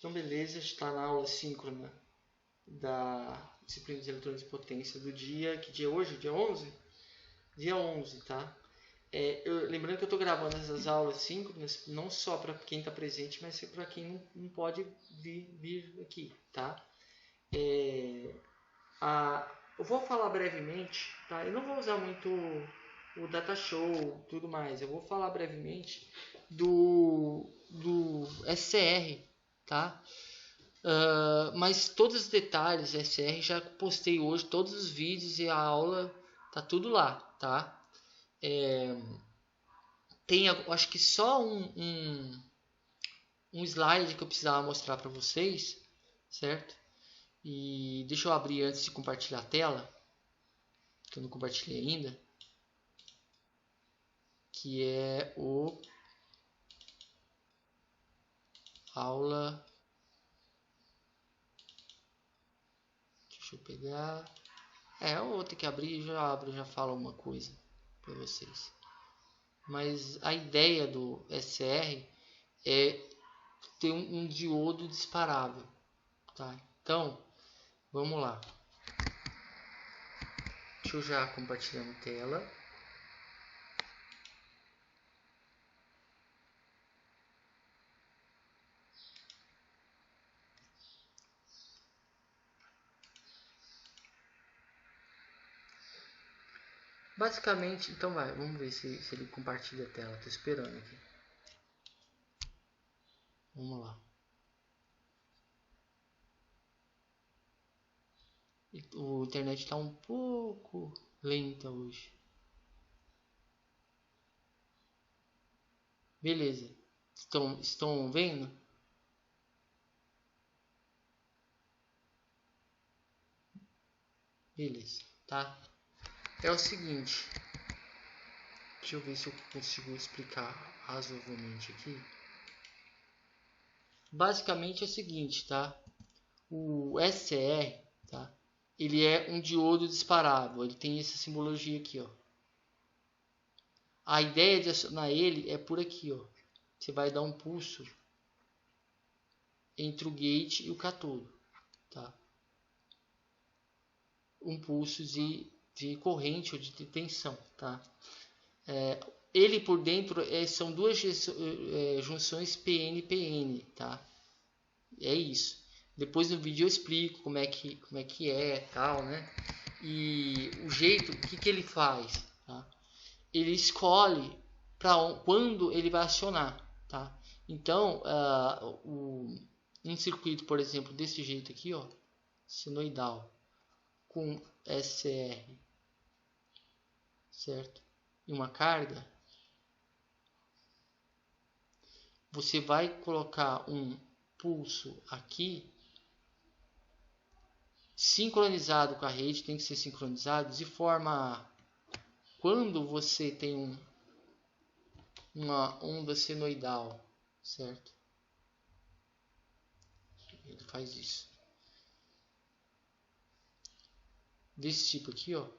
Então, beleza, está na aula síncrona da disciplina de eletrônica de potência do dia. Que dia é hoje? Dia 11? Dia 11, tá? Lembrando que eu estou gravando essas aulas síncronas não só para quem está presente, mas para quem não pode vir aqui, tá? Eu vou falar brevemente, tá? Eu não vou usar muito o data show, tudo mais. Eu vou falar brevemente do SCR, tá? Mas todos os detalhes SCR já postei hoje, todos os vídeos e a aula tá tudo lá, tá? Tem, acho que só um slide que eu precisava mostrar para vocês, certo? E deixa eu abrir antes de compartilhar a tela, que eu não compartilhei ainda, que é o aula. Deixa eu pegar. Eu vou ter que abrir e já abro, já falo uma coisa para vocês. Mas a ideia do SR é ter um diodo disparável, tá? Então, vamos lá. Deixa eu já compartilhar a tela. Basicamente, então vamos ver se ele compartilha a tela. Tô esperando aqui. Vamos lá. O internet está um pouco lenta hoje. Beleza. Estão vendo? Beleza, tá? É o seguinte. Deixa eu ver se eu consigo explicar razoavelmente aqui. Basicamente é o seguinte, tá? O SCR, tá? Ele é um diodo disparável. Ele tem essa simbologia aqui, ó. A ideia de acionar ele é por aqui, ó. Você vai dar um pulso entre o gate e o catodo, tá? Um pulso de corrente ou de tensão, tá? Ele por dentro são duas junções PN-PN, tá? É isso. Depois no vídeo eu explico como é que é, tal, né? E o jeito, o que ele faz, tá? Ele escolhe para quando ele vai acionar, tá? Então, um circuito, por exemplo, desse jeito aqui, ó, senoidal, com SCR, certo? E uma carga, você vai colocar um pulso aqui, sincronizado com a rede, tem que ser sincronizado de forma a, quando você tem uma onda senoidal, certo? Ele faz isso. Desse tipo aqui, ó.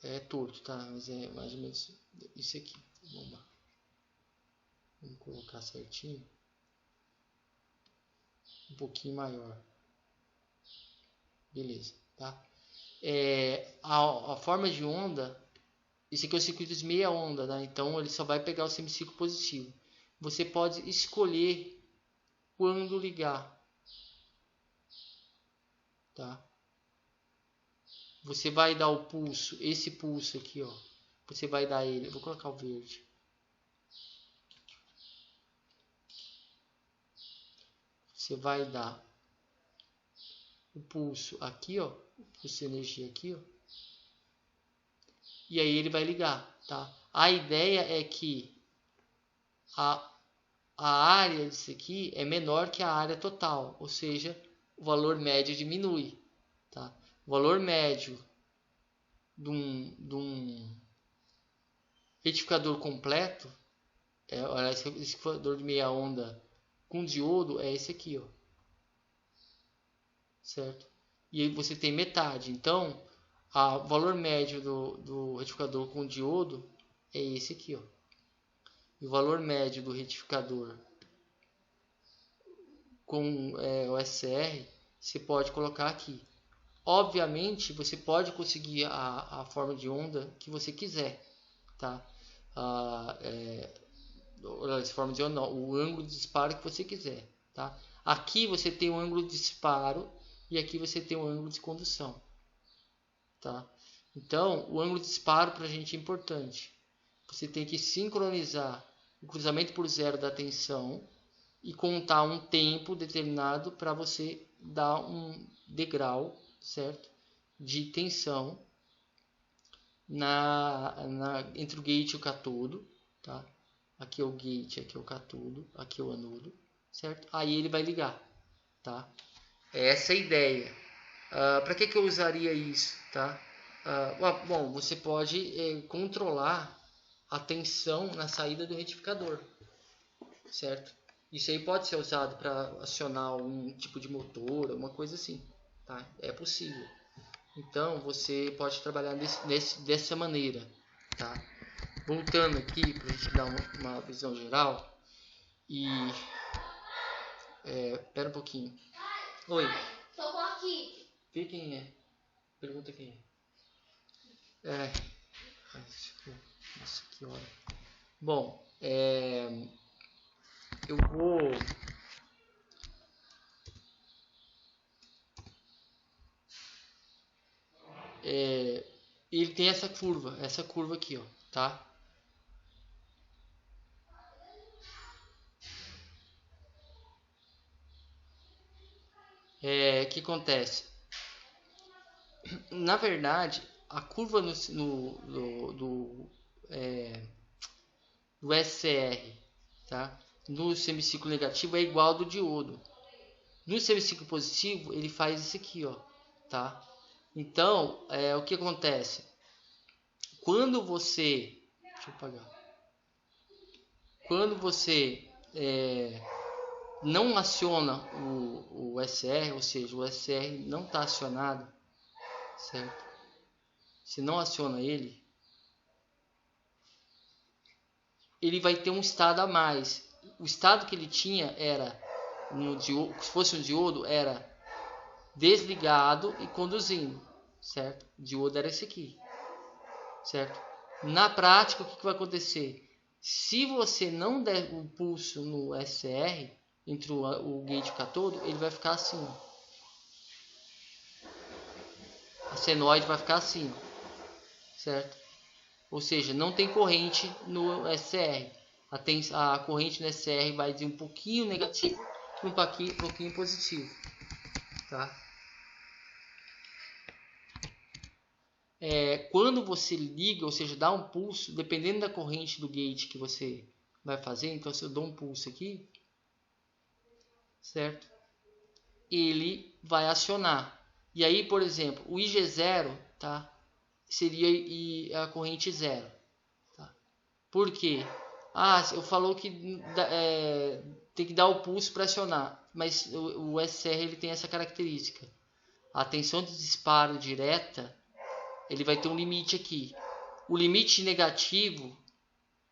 É torto, tá? Mas é mais ou menos isso aqui. Vamos colocar certinho. Um pouquinho maior. Beleza, tá? A forma de onda, esse aqui é o circuito de meia onda, tá? Então ele só vai pegar o semiciclo positivo. Você pode escolher quando ligar, tá? Você vai dar o pulso, esse pulso aqui, ó. Você vai dar ele, eu vou colocar o verde. Você vai dar o pulso aqui, ó, o pulso de energia aqui, ó. E aí ele vai ligar, tá? A ideia é que a área disso aqui é menor que a área total, ou seja, o valor médio diminui, tá? O valor médio de um retificador completo, esse retificador de meia onda com diodo é esse aqui, ó. Certo? E aí você tem metade. Então, o valor médio do retificador com diodo é esse aqui, ó. E o valor médio do retificador com o SR, você pode colocar aqui. Obviamente, você pode conseguir a forma de onda que você quiser, tá? Forma de onda, não, o ângulo de disparo que você quiser, tá? Aqui você tem o ângulo de disparo e aqui você tem o ângulo de condução, tá? Então, o ângulo de disparo para a gente é importante. Você tem que sincronizar o cruzamento por zero da tensão e contar um tempo determinado para você dar um degrau, certo, de tensão entre o gate e o catodo, tá? Aqui é o gate, aqui é o catodo, aqui é o anodo, certo? Aí ele vai ligar, tá? Essa é a ideia. Para que eu usaria isso, tá? Bom, você pode controlar a tensão na saída do retificador, certo? Isso aí pode ser usado para acionar um tipo de motor, uma coisa assim, tá? É possível. Então você pode trabalhar dessa maneira, tá? Voltando aqui para a gente dar uma visão geral e pera um pouquinho. Oi. Tô aqui. Vê quem é. Pergunta quem é. Nossa, que hora. Bom, eu vou. Ele tem essa curva aqui, ó, tá? O que acontece? Na verdade, a curva do SCR, tá? No semiciclo negativo é igual ao do diodo. No semiciclo positivo, ele faz isso aqui, ó, tá? Então, o que acontece? Quando você... Deixa eu apagar. Quando você não aciona o SR, ou seja, o SR não está acionado, certo? Se não aciona ele vai ter um estado a mais. O estado que ele tinha era, se fosse um diodo, era desligado e conduzindo, certo? O diodo era esse aqui, certo? Na prática, o que vai acontecer? Se você não der o pulso no SR, entre o gate e o catodo, ele vai ficar assim. A senoide vai ficar assim, certo? Ou seja, não tem corrente no SR. A corrente no SR vai de um pouquinho negativo para um pouquinho positivo, tá? Quando você liga, ou seja, dá um pulso, dependendo da corrente do gate que você vai fazer, então se eu dou um pulso aqui, certo? Ele vai acionar. E aí, por exemplo, o IG0, tá? Seria a corrente 0. Tá? Por quê? Eu falou que tem que dar o pulso para acionar, mas o SR ele tem essa característica. A tensão de disparo direta, ele vai ter um limite aqui. O limite negativo,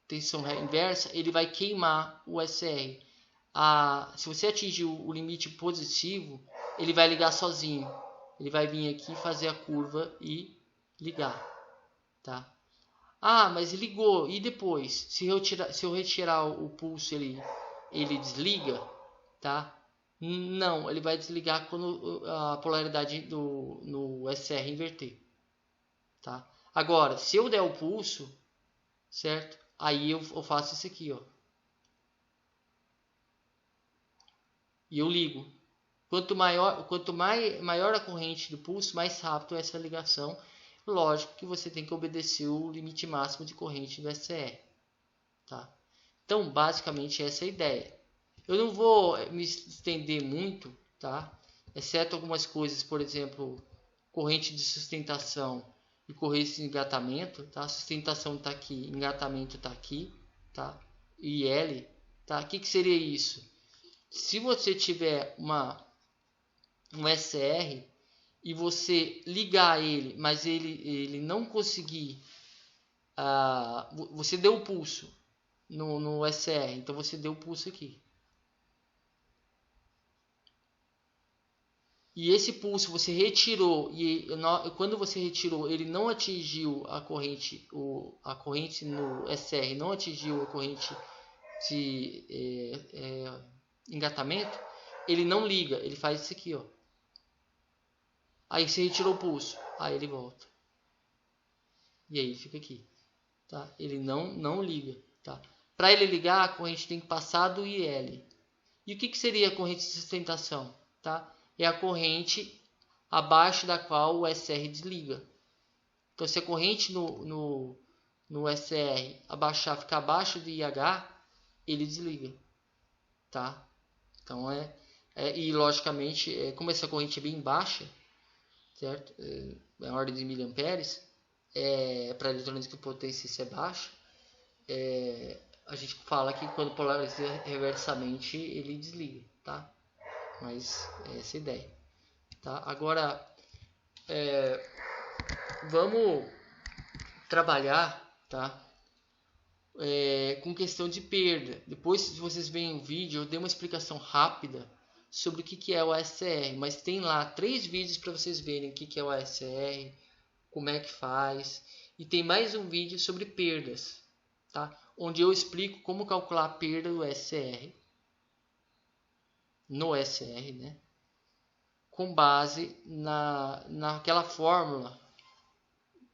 tensão inversa, ele vai queimar o SR. Se você atingir o limite positivo, ele vai ligar sozinho. Ele vai vir aqui fazer a curva e ligar, tá? Mas ligou, e depois? Se eu retirar o pulso, ele desliga, tá? Não, ele vai desligar quando a polaridade no SR inverter, tá? Agora, se eu der o pulso, certo? Aí eu faço isso aqui, ó. E eu ligo. Quanto maior a corrente do pulso, mais rápido é essa ligação. Lógico que você tem que obedecer o limite máximo de corrente do SCR, tá? Então, basicamente essa é a ideia. Eu não vou me estender muito, tá? Exceto algumas coisas, por exemplo, corrente de sustentação e corrente de engatamento, tá? Sustentação está aqui, engatamento está aqui, tá? E L, tá? O que seria isso? Se você tiver um SR e você ligar ele, mas ele não conseguir, você deu o pulso no SR, então você deu o pulso aqui. e esse pulso você retirou, e quando você retirou ele não atingiu a corrente no SR, não atingiu a corrente de engatamento, ele não liga, ele faz isso aqui, ó. Aí você retirou o pulso, aí ele volta. E aí fica aqui, tá? Ele não liga, tá? Para ele ligar, a corrente tem que passar do IL. E o que seria a corrente de sustentação, tá? É a corrente abaixo da qual o SR desliga. Então, se a corrente no SR ficar abaixo do IH, ele desliga, tá? Então, e logicamente, como essa corrente é bem baixa, certo? É a ordem de miliamperes, para eletrônica de potência é baixa, a gente fala que quando polariza reversamente ele desliga, tá? Mas essa é a ideia, tá? Agora vamos trabalhar, tá? Com questão de perda. Depois, se vocês veem o vídeo, eu dei uma explicação rápida sobre o que é o ASR, mas tem lá 3 vídeos para vocês verem o que é o ASR, como é que faz, e tem mais um vídeo sobre perdas, tá? Onde eu explico como calcular a perda do SR no SR, né? Com base naquela fórmula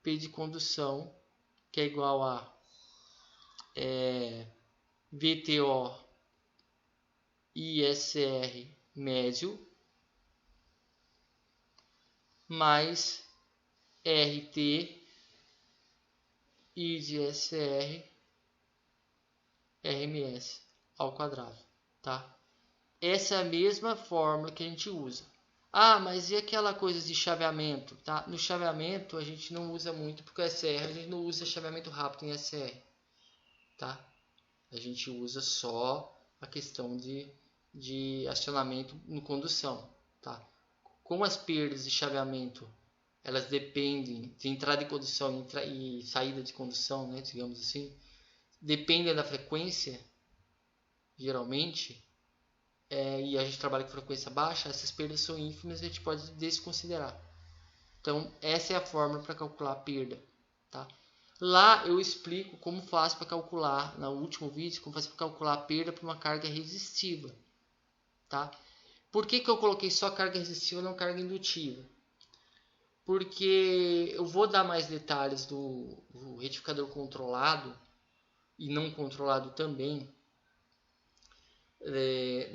P de condução, que é igual a VTO ISR médio mais RT ISR RMS ao quadrado, tá? Essa é a mesma fórmula que a gente usa. Ah, mas e aquela coisa de chaveamento, tá? No chaveamento a gente não usa muito, porque o SR a gente não usa chaveamento rápido em SR, tá? A gente usa só a questão de acionamento no condução, tá? Como as perdas de chaveamento elas dependem de entrada de condução e saída de condução, né, digamos assim, dependem da frequência, geralmente, e a gente trabalha com frequência baixa, essas perdas são ínfimas e a gente pode desconsiderar. Então, essa é a fórmula para calcular a perda, tá? Lá eu explico como faz para calcular, no último vídeo, como faz para calcular a perda para uma carga resistiva, tá? Por que eu coloquei só carga resistiva e não carga indutiva? Porque eu vou dar mais detalhes do retificador controlado e não controlado também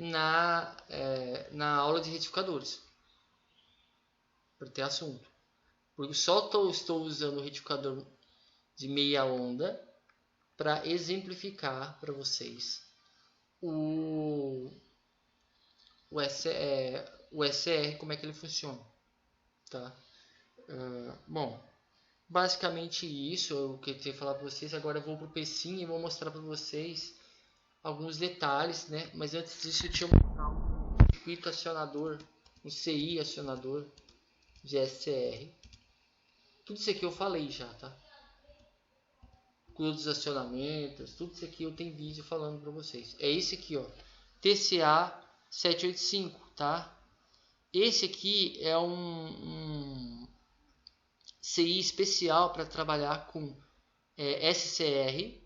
na aula de retificadores, para ter assunto. Porque só estou usando o retificador de meia onda para exemplificar para vocês o SR, como é que ele funciona, tá? Bom, basicamente isso é o que eu queria falar para vocês. Agora eu vou para o PSIM e vou mostrar para vocês alguns detalhes, né? Mas antes disso eu tinha um circuito acionador, um CI acionador de SR. Tudo isso aqui eu falei já, tá? Todos os acionamentos, tudo isso aqui eu tenho vídeo falando para vocês. É esse aqui, ó, TCA 785, tá? Esse aqui é um CI especial para trabalhar com SCR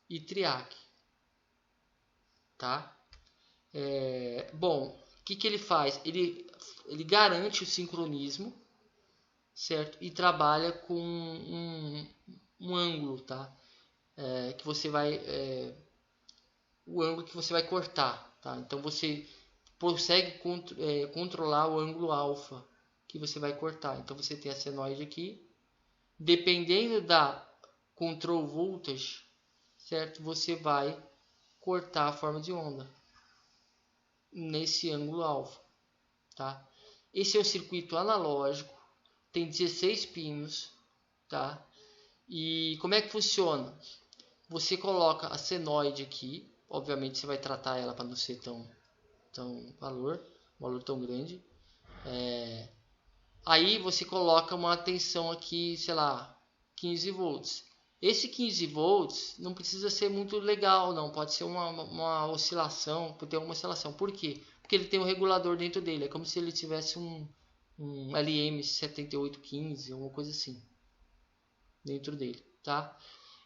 e TRIAC, tá? Bom, o que ele faz? Ele garante o sincronismo, certo? E trabalha com um ângulo, tá? Que você vai o ângulo que você vai cortar, tá? Então você consegue controlar o ângulo alfa que você vai cortar. Então você tem a senoide aqui, dependendo da control voltage, certo? Você vai cortar a forma de onda nesse ângulo alfa, tá? Esse é o circuito analógico, tem 16 pinos, tá? E como é que funciona? Você coloca a senoide aqui, obviamente você vai tratar ela para não ser tão valor tão grande. Aí você coloca uma tensão aqui, sei lá, 15 volts. Esse 15 volts não precisa ser muito legal, não. Pode ser uma oscilação, pode ter uma oscilação. Por quê? Porque ele tem um regulador dentro dele. É como se ele tivesse um LM7815, alguma coisa assim, dentro dele, tá?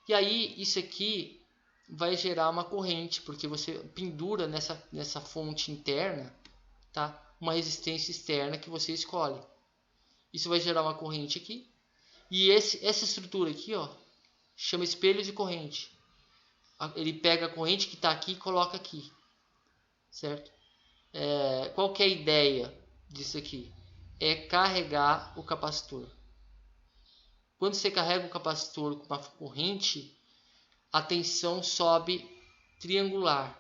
E aí, isso aqui vai gerar uma corrente, porque você pendura nessa fonte interna, tá? Uma resistência externa que você escolhe. Isso vai gerar uma corrente aqui. E essa estrutura aqui, ó, chama espelho de corrente. Ele pega a corrente que está aqui e coloca aqui, certo? Qual que é a ideia disso aqui? É carregar o capacitor. Quando você carrega o capacitor com uma corrente, a tensão sobe triangular,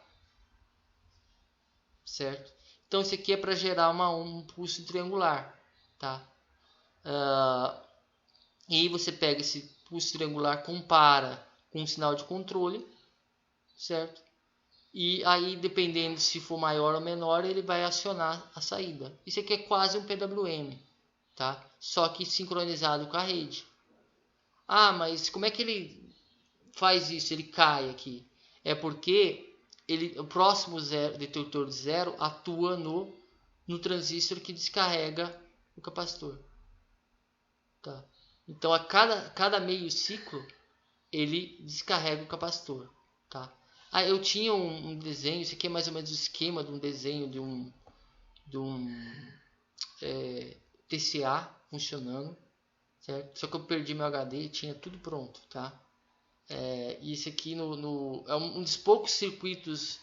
certo? Então isso aqui é para gerar um pulso triangular, tá? E aí você pega esse pulso triangular, compara com um sinal de controle, certo? E aí, dependendo se for maior ou menor, ele vai acionar a saída. Isso aqui é quase um PWM, tá? Só que sincronizado com a rede. Ah, mas como é que ele faz isso? Ele cai aqui. É porque o próximo detector de zero atua no transistor que descarrega o capacitor. Tá? Então, a cada meio ciclo, ele descarrega o capacitor. Tá? Eu tinha um desenho, isso aqui é mais ou menos o esquema de um desenho de um TCA funcionando, certo? Só que eu perdi meu HD, tinha tudo pronto, tá? E esse aqui é um dos poucos circuitos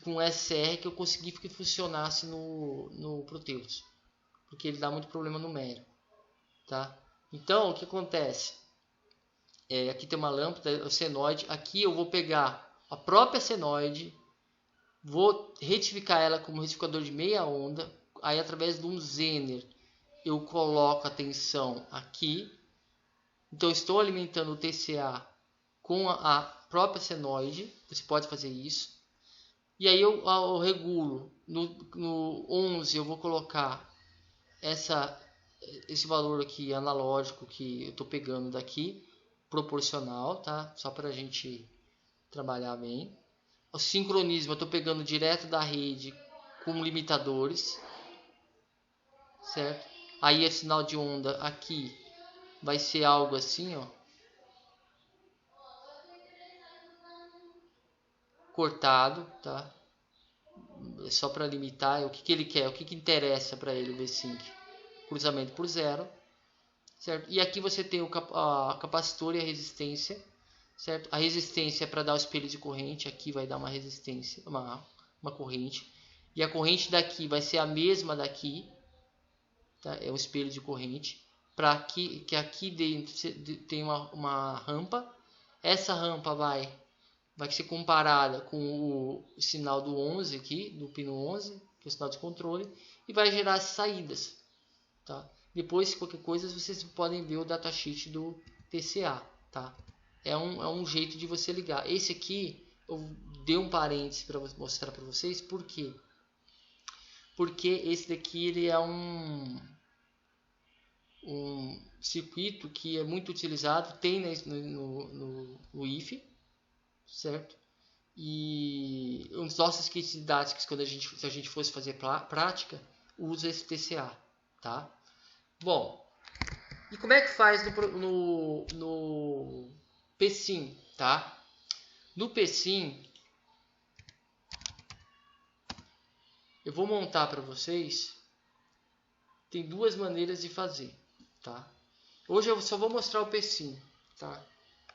com SR que eu consegui que funcionasse no Proteus, porque ele dá muito problema numérico, tá? Então, o que acontece? Aqui tem uma lâmpada, o senoide. Aqui eu vou pegar a própria senoide, vou retificar ela como retificador de meia onda. Aí, através de um Zener, eu coloco a tensão aqui. Então, estou alimentando o TCA com a própria senoide. Você pode fazer isso. E aí, eu regulo. No 11, eu vou colocar esse valor aqui analógico que eu estou pegando daqui, proporcional, tá? Só para a gente trabalhar bem. O sincronismo eu estou pegando direto da rede com limitadores, certo? Aí o sinal de onda aqui vai ser algo assim, ó, cortado, tá? É só para limitar o que ele quer, o que interessa para ele o V-Sync. Cruzamento por zero, certo? E aqui você tem a capacitor e a resistência, certo? A resistência é para dar o espelho de corrente, aqui vai dar uma resistência, uma corrente. E a corrente daqui vai ser a mesma daqui, tá? É um espelho de corrente. Para que aqui dentro tem uma rampa. Essa rampa vai ser comparada com o sinal do 11 aqui, do pino 11, que é o sinal de controle, e vai gerar as saídas, tá? Depois, qualquer coisa, vocês podem ver o datasheet do TCA, tá? É um jeito de você ligar. Esse aqui eu dei um parênteses para mostrar para vocês. Por quê? Porque esse daqui ele é um circuito que é muito utilizado, tem no IFE, certo? E um dos nossos kits didáticos, se a gente fosse fazer prática, usa esse TCA, tá? Bom, e como é que faz no PSIM, tá? No PSIM, eu vou montar para vocês. Tem duas maneiras de fazer, tá? Hoje eu só vou mostrar o PSIM, tá?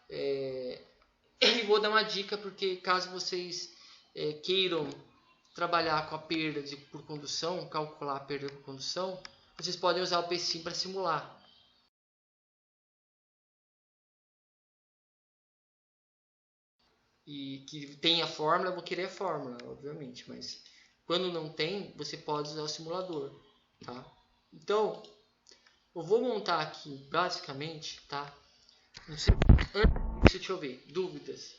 E vou dar uma dica, porque caso vocês queiram trabalhar com a perda por condução, calcular a perda por condução, vocês podem usar o PSIM para simular. E que tem a fórmula, eu vou querer a fórmula, obviamente, mas quando não tem, você pode usar o simulador, tá? Então, eu vou montar aqui, basicamente, tá? Não sei, deixa eu ver, dúvidas.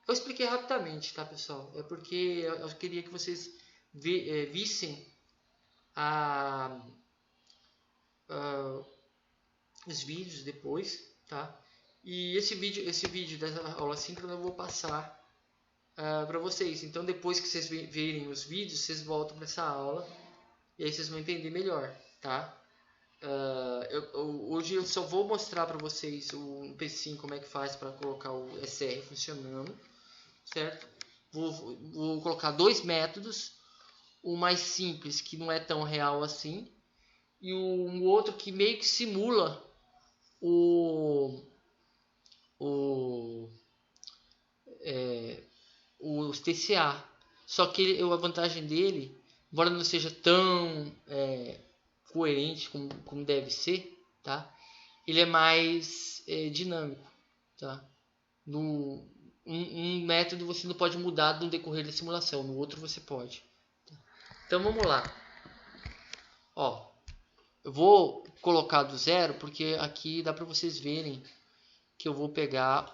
Eu expliquei rapidamente, tá, pessoal? É porque eu queria que vocês vissem os vídeos depois, tá? E esse vídeo dessa aula síncrona eu vou passar para vocês. Então depois que vocês verem os vídeos, vocês voltam para essa aula e aí vocês vão entender melhor, tá? Hoje eu só vou mostrar para vocês o P5 como é que faz para colocar o SR funcionando, certo? Vou colocar dois métodos, o mais simples que não é tão real assim e o outro que meio que simula o TCA. Só que a vantagem dele, embora não seja tão coerente como deve ser, tá? Ele é mais dinâmico, tá? Um método você não pode mudar no decorrer da simulação, no outro você pode. Tá? Então vamos lá. Ó, eu vou colocar do zero porque aqui dá para vocês verem que eu vou pegar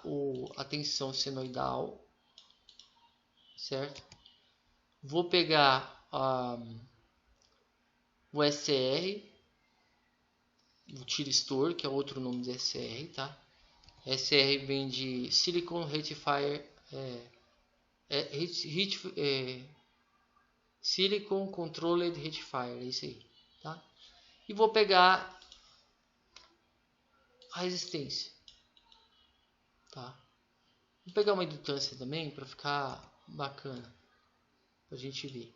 a tensão senoidal, certo? Vou pegar o SR, o Thyristor, que é outro nome de SR, tá? SR vem de Silicon Rectifier, Silicon Controlled Rectifier, é isso aí, tá? E vou pegar a resistência, tá? Vou pegar uma indutância também para ficar bacana, pra gente ver.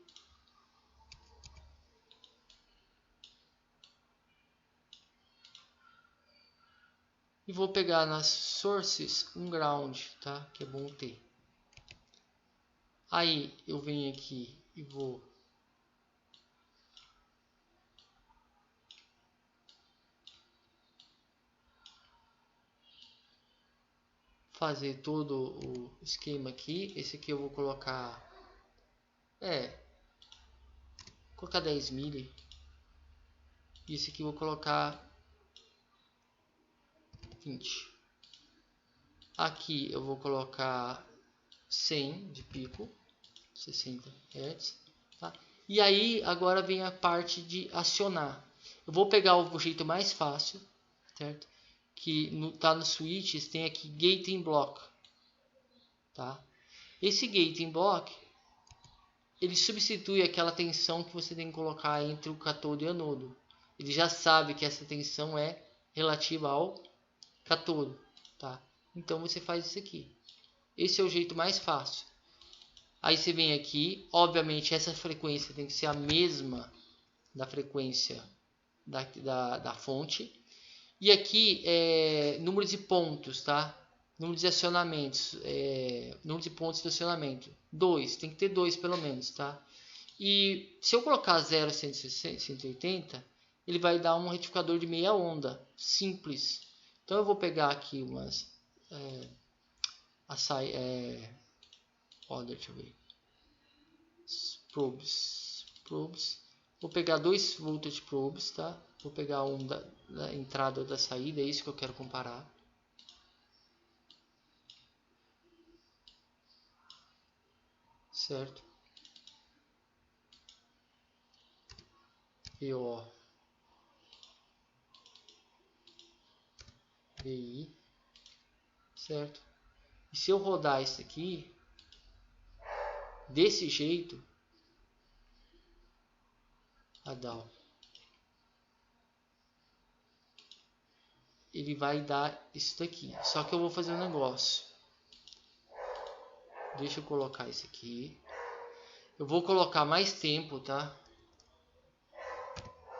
E vou pegar nas sources um ground, tá? Que é bom ter. Aí eu venho aqui e vou fazer todo o esquema aqui. Esse aqui eu vou colocar 10 milli. E esse aqui eu vou colocar 20. Aqui eu vou colocar 100 de pico, 60 Hz, tá? E aí agora vem a parte de acionar. Eu vou pegar o jeito mais fácil, certo? Que tá no switches, tem aqui gating block, tá? Esse gating block ele substitui aquela tensão que você tem que colocar entre o cátodo e o anodo. Ele já sabe que essa tensão é relativa ao cátodo, tá? Então você faz isso aqui. Esse é o jeito mais fácil. Aí você vem aqui, obviamente essa frequência tem que ser a mesma da frequência da fonte. E aqui é número de pontos, tá? Número de acionamentos, número de pontos de acionamento. 2, tem que ter 2 pelo menos, tá? E se eu colocar 0,180, ele vai dar um retificador de meia onda, simples. Então eu vou pegar aqui umas deixa eu ver. Probes. Vou pegar 2 voltage probes, tá? Vou pegar um da entrada ou da saída, é isso que eu quero comparar. Certo? VO. VI. Certo? E se eu rodar isso aqui desse jeito, a DAW, ele vai dar isso daqui. Só que eu vou fazer um negócio. Deixa eu colocar isso aqui. Eu vou colocar mais tempo, tá?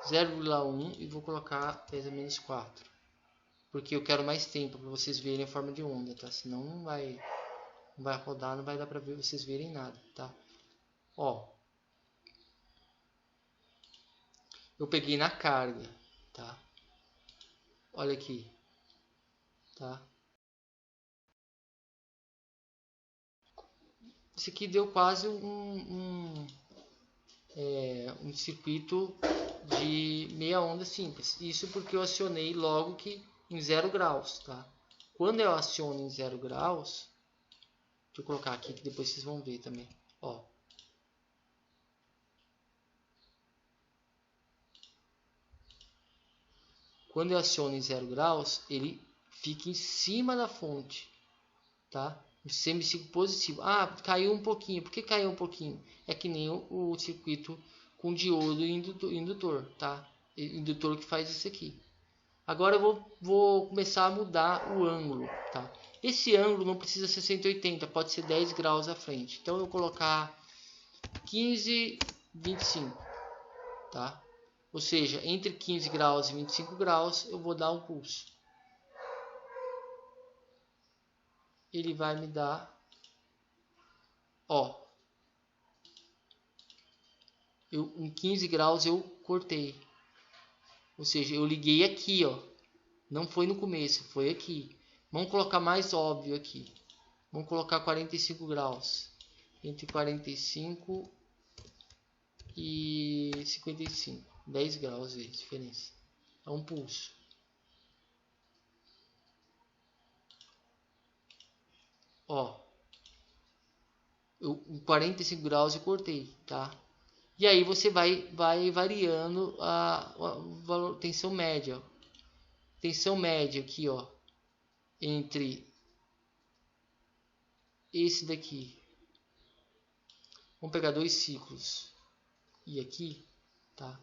0,1 e vou colocar 10 a menos 4. Porque eu quero mais tempo para vocês verem a forma de onda, tá? Senão não vai rodar, não vai dar para ver vocês verem nada, tá? Ó. Eu peguei na carga, tá? Olha aqui, tá? Isso aqui deu quase um circuito de meia onda simples. Isso porque eu acionei logo que em 0 graus, tá? Quando eu aciono em 0 graus, deixa eu colocar aqui que depois vocês vão ver também, ó. Quando eu aciono em 0 graus, ele fica em cima da fonte, tá? O semiciclo positivo. Ah, caiu um pouquinho. Por que caiu um pouquinho? É que nem o circuito com diodo e indutor, tá? Indutor que faz isso aqui. Agora eu vou começar a mudar o ângulo, tá? Esse ângulo não precisa ser 180, pode ser 10 graus à frente. Então eu vou colocar 15, 25, tá? Ou seja, entre 15 graus e 25 graus eu vou dar um pulso. Ele vai me dar, ó, em 15 graus eu cortei. Ou seja, eu liguei aqui, ó. Não foi no começo, foi aqui. Vamos colocar mais óbvio aqui. Vamos colocar 45 graus. Entre 45 e 55. 10 graus de diferença. É um pulso. Ó. Em 45 graus eu cortei, tá? E aí você vai variando a tensão média. Tensão média aqui, ó. Entre esse daqui. Vamos pegar 2 ciclos. E aqui, tá?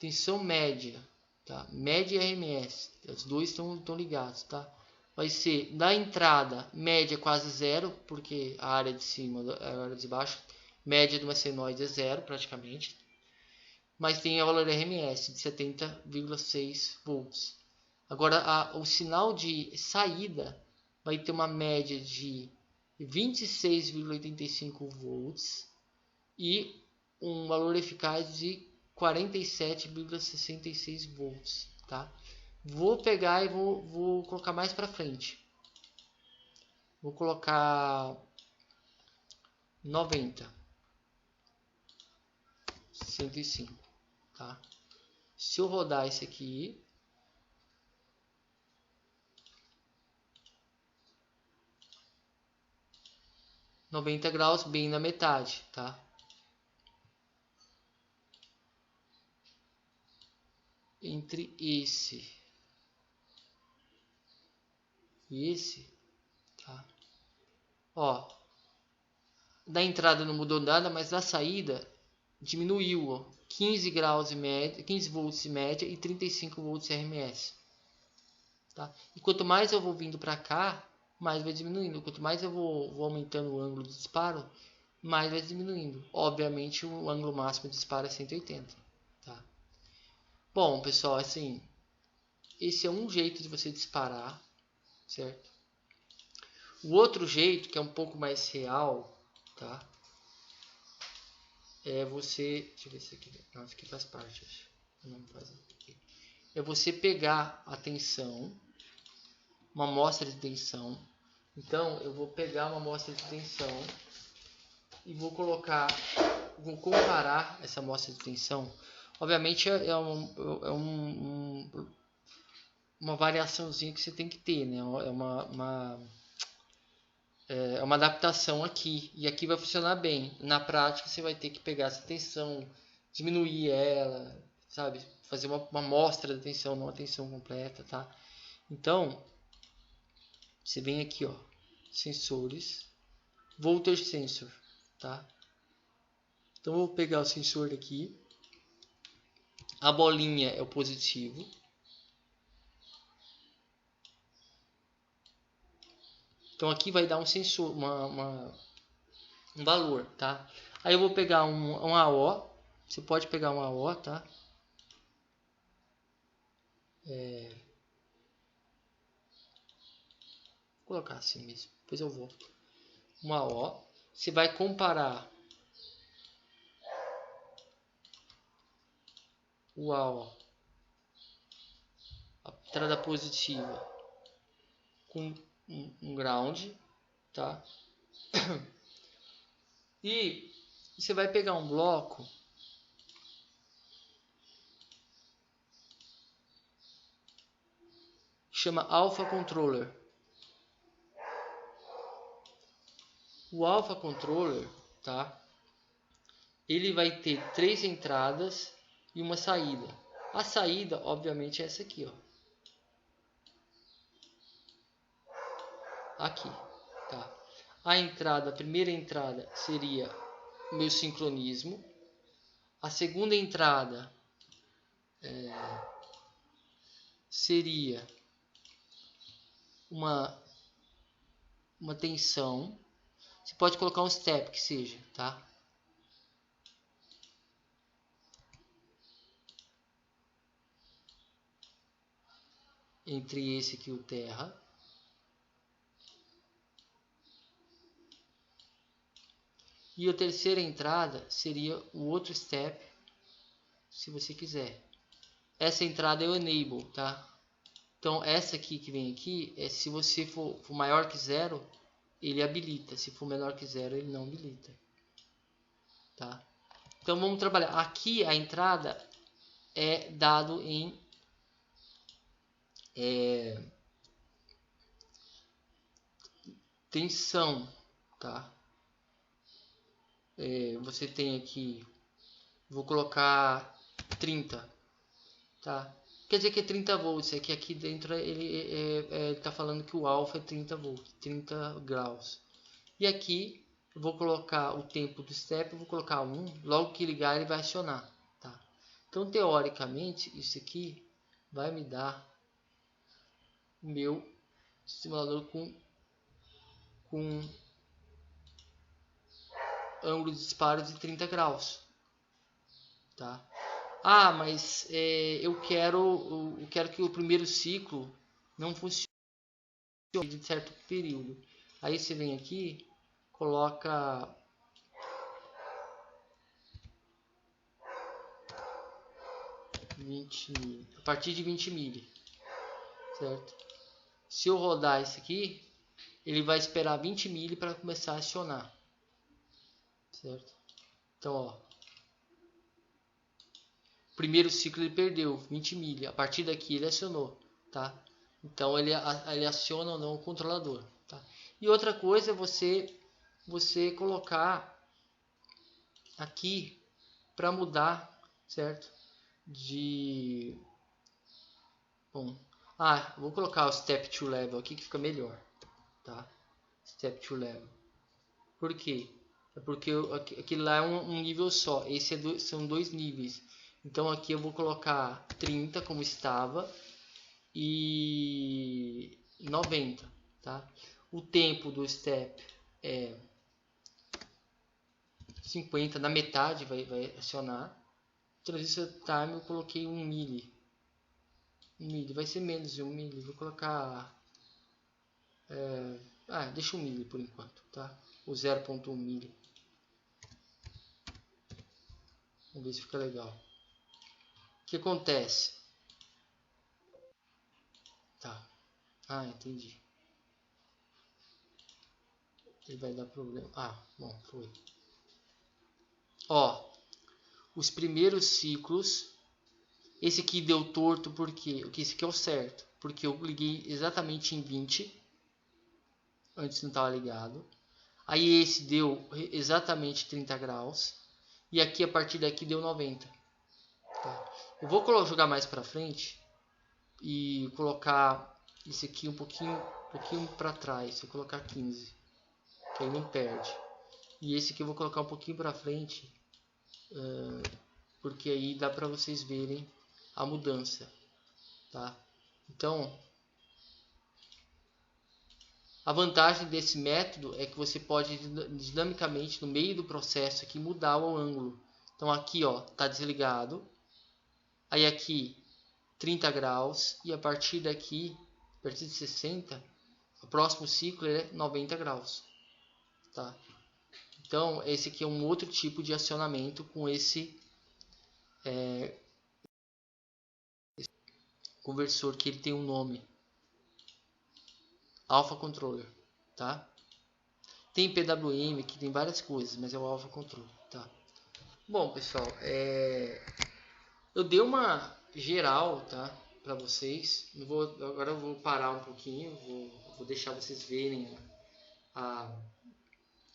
Tensão média, tá? Média e RMS. Os dois estão ligados, tá? Vai ser da entrada, média quase zero, porque a área de cima, a área de baixo, média de uma senoide é zero praticamente. Mas tem a valor RMS de 70,6 volts. Agora, o sinal de saída vai ter uma média de 26,85 volts e um valor eficaz de 47,66 volts, tá? Vou pegar e vou colocar mais para frente. Vou colocar 90, 105, tá? Se eu rodar esse aqui, (90 graus) bem na metade, tá? Entre esse e esse, tá? Ó, da entrada não mudou nada, mas da saída diminuiu, ó, 15 graus e média, 15 volts de média e 35 volts RMS, tá? E quanto mais eu vou vindo para cá, mais vai diminuindo. Quanto mais eu vou aumentando o ângulo de disparo, mais vai diminuindo. Obviamente o ângulo máximo de disparo é 180, tá? Bom, pessoal, assim, esse é um jeito de você disparar, certo? O outro jeito, que é um pouco mais real, tá? É você, deixa eu ver se aqui, não, isso aqui faz parte, acho. Não faz aqui. É você pegar a tensão, uma amostra de tensão. Então, eu vou pegar uma amostra de tensão e vou comparar essa amostra de tensão. Obviamente uma variaçãozinha que você tem que ter, né? É uma adaptação aqui, e aqui vai funcionar bem. Na prática você vai ter que pegar essa tensão, diminuir ela, sabe? Fazer uma amostra de tensão, não uma tensão completa, tá? Então, você vem aqui, ó, sensores, voltage sensor, tá? Então eu vou pegar o sensor daqui, a bolinha é o positivo, então aqui vai dar um sensor, um valor, tá? Aí eu vou pegar um AO, você pode pegar um AO, tá? Vou colocar assim mesmo, depois eu volto. Um AO, você vai comparar o AO, a entrada positiva, com um ground, tá? E você vai pegar um bloco que chama Alpha Controller. O Alpha Controller, tá? Ele vai ter 3 entradas e uma saída. A saída, obviamente, é essa aqui, ó. aqui, tá? A primeira entrada seria o meu sincronismo. A segunda entrada seria uma tensão. Você pode colocar um step que seja, tá? Entre esse aqui e o terra. E a terceira entrada seria o outro step, se você quiser. Essa entrada é o enable, tá? Então essa aqui que vem aqui, se você for maior que 0, ele habilita. Se for menor que 0, ele não habilita. Tá? Então vamos trabalhar. Aqui a entrada é dado em tensão, tá? Você tem aqui, vou colocar 30, tá? Quer dizer que é 30 volts, é que aqui dentro ele está falando que o alfa é 30 volts, 30 graus. E aqui eu vou colocar o tempo do step, eu vou colocar 1, logo que ligar ele vai acionar, tá? Então teoricamente isso aqui vai me dar o meu simulador com ângulo de disparo de 30 graus, tá? Ah, mas eu quero que o primeiro ciclo não funcione de certo período. Aí você vem aqui, coloca 20 mili, a partir de 20 mili, certo? Se eu rodar esse aqui, ele vai esperar 20 mili para começar a acionar, certo? Então, ó, primeiro ciclo ele perdeu 20 mili, a partir daqui ele acionou, tá? Então ele aciona ou não o controlador, tá? E outra coisa é você colocar aqui para mudar, certo? Vou colocar o Step to Level aqui que fica melhor, tá? Step to Level. Por quê? É porque aquele lá é um nível só, esse são 2 níveis. Então aqui eu vou colocar 30 como estava e 90, tá? O tempo do step é 50, na metade vai acionar. Transistor time eu coloquei 1 mili. 1 mili, vai ser menos de 1 mili. Vou colocar... deixa 1 mili por enquanto, tá? O 0.1 mili. Vamos ver se fica legal. O que acontece? Tá. Entendi. Ele vai dar problema. Bom, foi. Ó, os primeiros ciclos, esse aqui deu torto porque esse aqui é o certo, porque eu liguei exatamente em 20, antes não estava ligado. Aí esse deu exatamente 30 graus e aqui a partir daqui deu 90. Tá? Eu vou jogar mais para frente e colocar esse aqui um pouquinho para trás. Vou colocar 15, que aí não perde. E esse aqui eu vou colocar um pouquinho para frente, porque aí dá para vocês verem a mudança, tá? Então, a vantagem desse método é que você pode dinamicamente no meio do processo aqui mudar o ângulo. Então aqui, ó, tá desligado. Aí aqui 30 graus e a partir daqui, a partir de 60, o próximo ciclo é 90 graus, tá? Então esse aqui é um outro tipo de acionamento com esse conversor que ele tem um nome, Alpha Controller, tá? Tem PWM, que tem várias coisas, mas é o Alpha Controller, tá? Bom, pessoal, eu dei uma geral, tá, para vocês. Agora eu vou parar um pouquinho, vou deixar vocês verem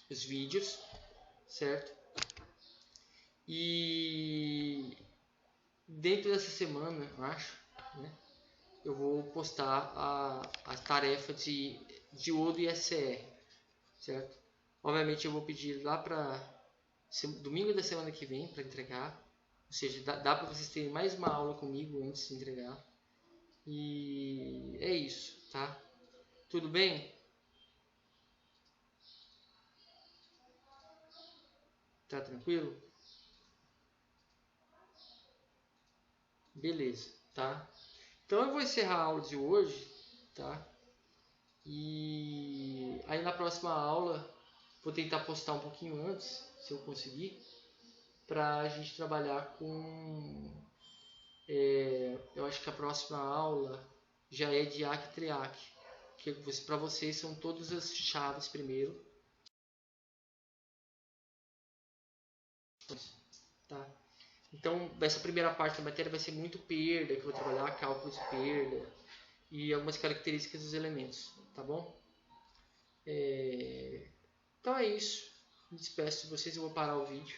os vídeos, certo? E dentro dessa semana, eu acho, né, eu vou postar a tarefa de diodo e SCR, certo? Obviamente eu vou pedir lá para domingo da semana que vem para entregar, ou seja, dá para vocês terem mais uma aula comigo antes de entregar. E é isso, tá? Tudo bem? Tá tranquilo? Beleza, tá? Então eu vou encerrar a aula de hoje, tá? E aí na próxima aula vou tentar postar um pouquinho antes, se eu conseguir, para a gente trabalhar com... eu acho que a próxima aula já é de AC e TRIAC, que para vocês são todas as chaves primeiro, tá? Então, essa primeira parte da matéria vai ser muito perda, que eu vou trabalhar cálculo de perda e algumas características dos elementos, tá bom? Então é isso. Me despeço de vocês, eu vou parar o vídeo.